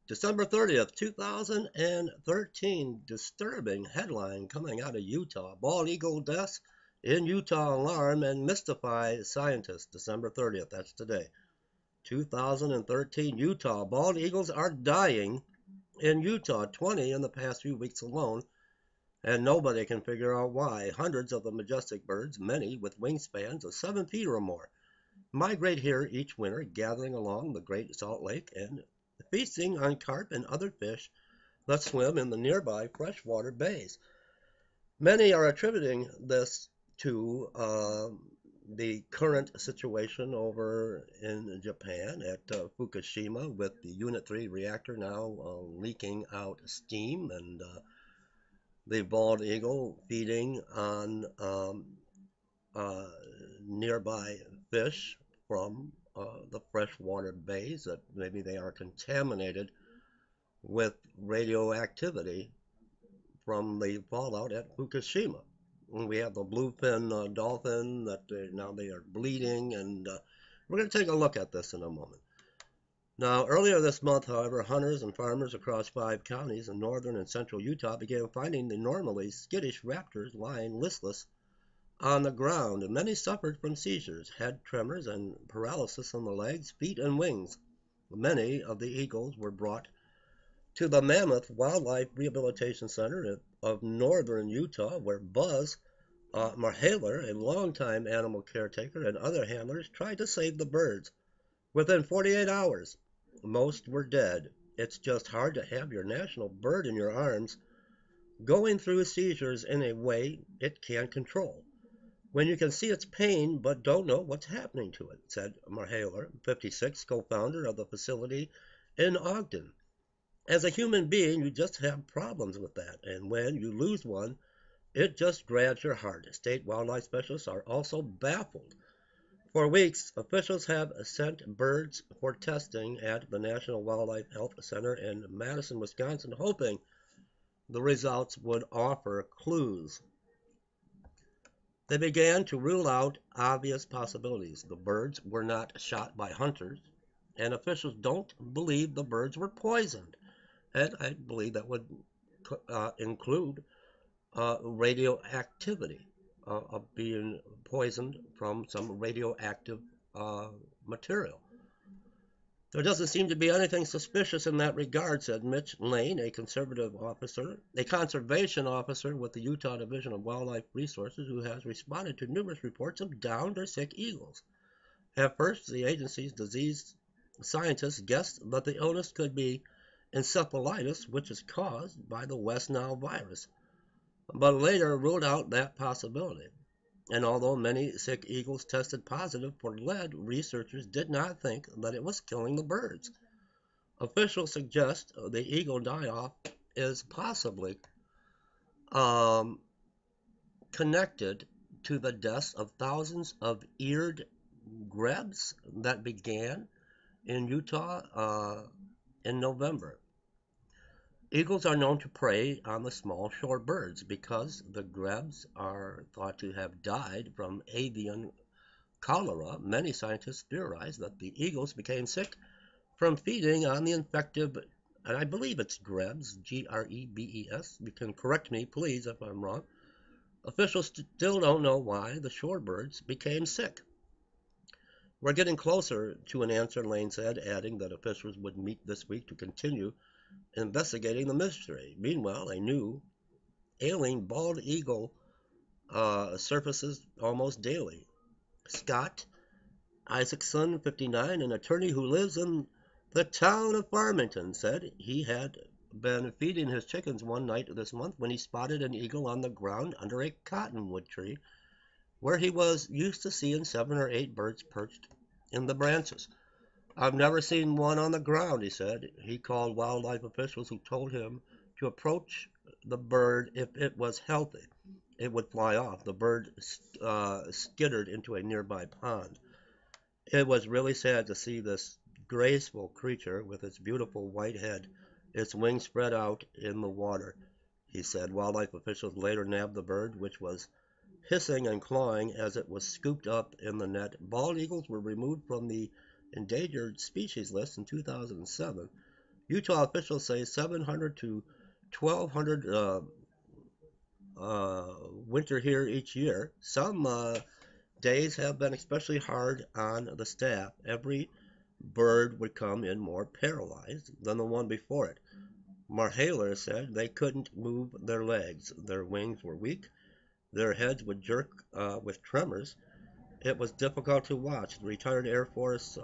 December 30th, 2013. Disturbing headline coming out of Utah. Bald eagle deaths in Utah alarm and mystify scientists. December 30th, that's today. 2013, Utah. Bald eagles are dying in Utah, 20 in the past few weeks alone, and nobody can figure out why. Hundreds of the majestic birds, many with wingspans of 7 feet or more, migrate here each winter, gathering along the Great Salt Lake and feasting on carp and other fish that swim in the nearby freshwater bays. Many are attributing this to the current situation over in Japan at Fukushima with the Unit 3 reactor now leaking out steam and the bald eagle feeding on uh, nearby fish from the freshwater bays that maybe they are contaminated with radioactivity from the fallout at Fukushima. And we have the bluefin dolphin that now they are bleeding, and we're going to take a look at this in a moment. Now, earlier this month, however, hunters and farmers across 5 counties in northern and central Utah began finding the normally skittish raptors lying listless on the ground, and many suffered from seizures, head tremors, and paralysis in the legs, feet, and wings. Many of the eagles were brought to the Mammoth Wildlife Rehabilitation Center of northern Utah, where Buzz Marhaler, a longtime animal caretaker, and other handlers tried to save the birds. Within 48 hours, most were dead. It's just hard to have your national bird in your arms going through seizures in a way it can't control, when you can see its pain but don't know what's happening to it, said Marhaler, 56, co-founder of the facility in Ogden. As a human being, you just have problems with that, and when you lose one, it just grabs your heart. State wildlife specialists are also baffled. For weeks, officials have sent birds for testing at the National Wildlife Health Center in Madison, Wisconsin, hoping the results would offer clues. They began to rule out obvious possibilities. The birds were not shot by hunters, and officials don't believe the birds were poisoned. And I believe that would include radioactivity, of being poisoned from some radioactive material. There doesn't seem to be anything suspicious in that regard, said Mitch Lane, a conservation officer with the Utah Division of Wildlife Resources, who has responded to numerous reports of downed or sick eagles. At first, the agency's disease scientists guessed that the illness could be encephalitis, which is caused by the West Nile virus, but later ruled out that possibility. And although many sick eagles tested positive for lead, researchers did not think that it was killing the birds. Officials suggest the eagle die-off is possibly um, connected to the deaths of thousands of eared grebes that began in Utah in November. Eagles are known to prey on the small shore birds because the grebes are thought to have died from avian cholera. Many scientists theorize that the eagles became sick from feeding on the infective, and I believe it's grebes, Grebes. You can correct me, please, if I'm wrong. Officials still don't know why the shorebirds became sick. We're getting closer to an answer, Lane said, adding that officials would meet this week to continue investigating the mystery. Meanwhile, a new ailing bald eagle surfaces almost daily. Scott Isaacson, 59, an attorney who lives in the town of Farmington, said he had been feeding his chickens one night this month when he spotted an eagle on the ground under a cottonwood tree where he was used to seeing 7 or 8 birds perched in the branches. I've never seen one on the ground, he said. He called wildlife officials who told him to approach the bird if it was healthy. It would fly off. The bird skittered into a nearby pond. It was really sad to see this graceful creature with its beautiful white head, its wings spread out in the water, he said. Wildlife officials later nabbed the bird, which was hissing and clawing as it was scooped up in the net. Bald eagles were removed from the endangered species list in 2007. Utah officials say 700 to 1,200 winter here each year. Some days have been especially hard on the staff. Every bird would come in more paralyzed than the one before it. Marhaler said they couldn't move their legs. Their wings were weak. Their heads would jerk with tremors. It was difficult to watch. The retired Air Force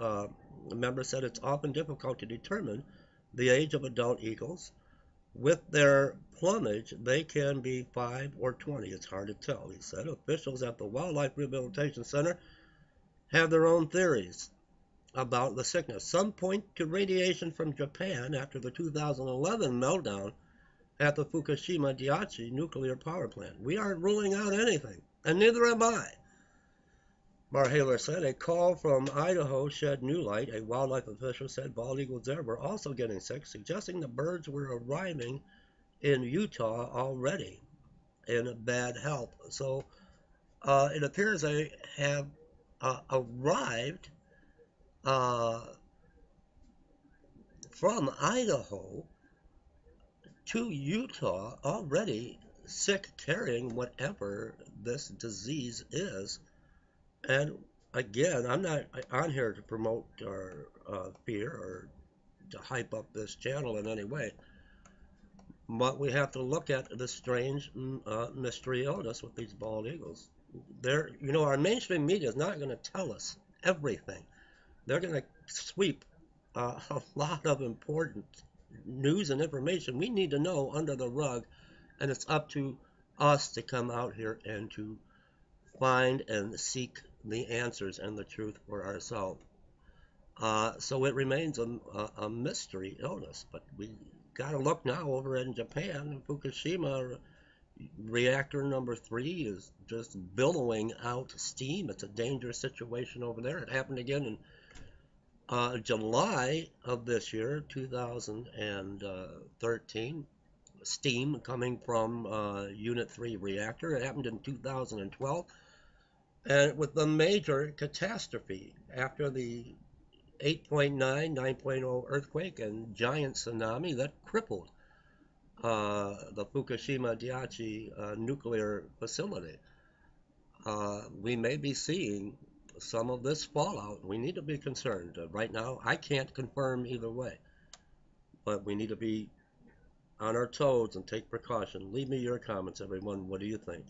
member said it's often difficult to determine the age of adult eagles. With their plumage, they can be 5 or 20. It's hard to tell, he said. Officials at the Wildlife Rehabilitation Center have their own theories about the sickness. Some point to radiation from Japan after the 2011 meltdown at the Fukushima Daiichi nuclear power plant. We aren't ruling out anything, and neither am I. Marhaler said a call from Idaho shed new light. A wildlife official said bald eagles there were also getting sick, suggesting the birds were arriving in Utah already in bad health. So it appears they have arrived uh, from Idaho to Utah already sick, carrying whatever this disease is. And again, I'm not on here to promote or fear or to hype up this channel in any way. But we have to look at the strange mystery illness with these bald eagles. Our mainstream media is not going to tell us everything. They're going to sweep a lot of important news and information we need to know under the rug, and it's up to us to come out here and to find and seek the answers and the truth for ourselves. So it remains a mystery illness, but we got to look now over in Japan. Fukushima reactor number 3 is just billowing out steam. It's a dangerous situation over there. It happened again in July of this year, 2013. Steam coming from Unit 3 reactor. It happened in 2012. And with the major catastrophe after the 8.9, 9.0 earthquake and giant tsunami that crippled the Fukushima Daiichi nuclear facility. We may be seeing some of this fallout. We need to be concerned. Right now, I can't confirm either way, but we need to be on our toes and take precaution. Leave me your comments, everyone. What do you think?